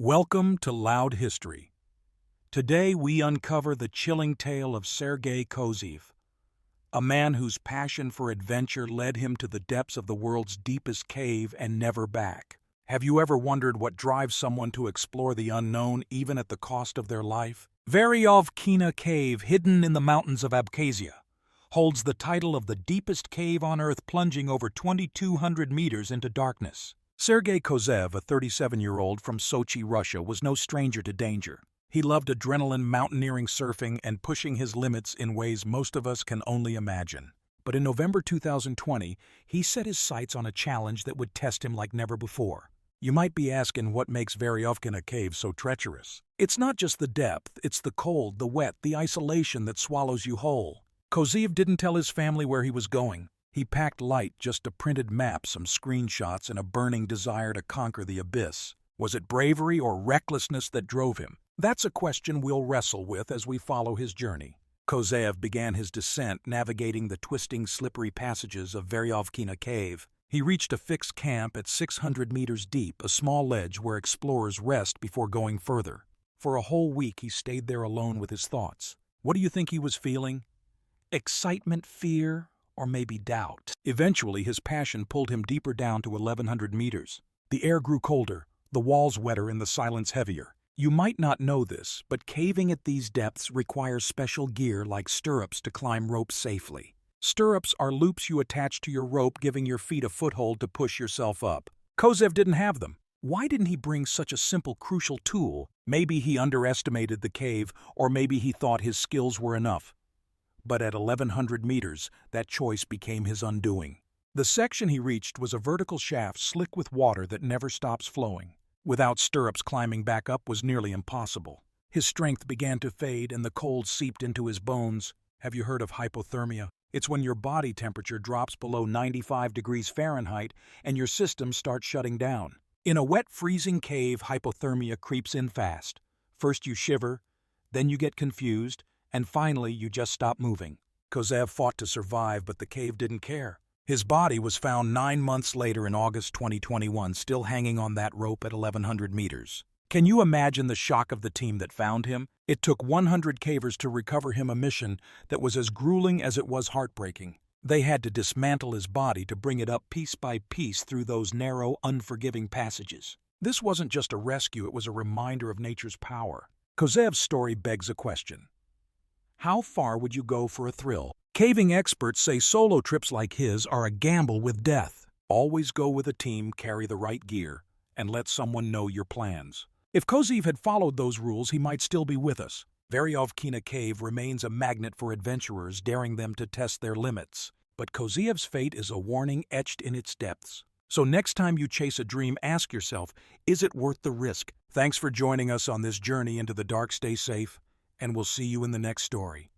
Welcome to Loud History. Today we uncover the chilling tale of Sergei Kozyv, a man whose passion for adventure led him to the depths of the world's deepest cave and never back. Have you ever wondered what drives someone to explore the unknown even at the cost of their life? Veryovkina Cave, hidden in the mountains of Abkhazia, holds the title of the deepest cave on Earth, plunging over 2,200 meters into darkness. Sergei Kozyv, a 37-year-old from Sochi, Russia, was no stranger to danger. He loved adrenaline, mountaineering, surfing, and pushing his limits in ways most of us can only imagine. But in November 2020, he set his sights on a challenge that would test him like never before. You might be asking what makes Veryovkina Cave so treacherous. It's not just the depth, it's the cold, the wet, the isolation that swallows you whole. Kozyv didn't tell his family where he was going. He packed light, just a printed map, some screenshots, and a burning desire to conquer the abyss. Was it bravery or recklessness that drove him? That's a question we'll wrestle with as we follow his journey. Kozyv began his descent, navigating the twisting, slippery passages of Veryovkina Cave. He reached a fixed camp at 600 meters deep, a small ledge where explorers rest before going further. For a whole week he stayed there alone with his thoughts. What do you think he was feeling? Excitement, fear, or maybe doubt? Eventually, his passion pulled him deeper down to 1,100 meters. The air grew colder, the walls wetter, and the silence heavier. You might not know this, but caving at these depths requires special gear like stirrups to climb ropes safely. Stirrups are loops you attach to your rope, giving your feet a foothold to push yourself up. Kozyv didn't have them. Why didn't he bring such a simple, crucial tool? Maybe he underestimated the cave, or maybe he thought his skills were enough. But at 1,100 meters, that choice became his undoing. The section he reached was a vertical shaft slick with water that never stops flowing. Without stirrups, climbing back up was nearly impossible. His strength began to fade and the cold seeped into his bones. Have you heard of hypothermia? It's when your body temperature drops below 95 degrees Fahrenheit and your system starts shutting down. In a wet, freezing cave, hypothermia creeps in fast. First you shiver, then you get confused, and finally you just stop moving. Kozyv fought to survive, but the cave didn't care. His body was found 9 months later in August 2021, still hanging on that rope at 1,100 meters. Can you imagine the shock of the team that found him? It took 100 cavers to recover him, a mission that was as grueling as it was heartbreaking. They had to dismantle his body to bring it up piece by piece through those narrow, unforgiving passages. This wasn't just a rescue, it was a reminder of nature's power. Kozyv's story begs a question. How far would you go for a thrill? Caving experts say solo trips like his are a gamble with death. Always go with a team, carry the right gear, and let someone know your plans. If Kozyv had followed those rules, he might still be with us. Veryovkina Cave remains a magnet for adventurers, daring them to test their limits. But Kozyv's fate is a warning etched in its depths. So next time you chase a dream, ask yourself, is it worth the risk? Thanks for joining us on this journey into the dark. Stay safe, and we'll see you in the next story.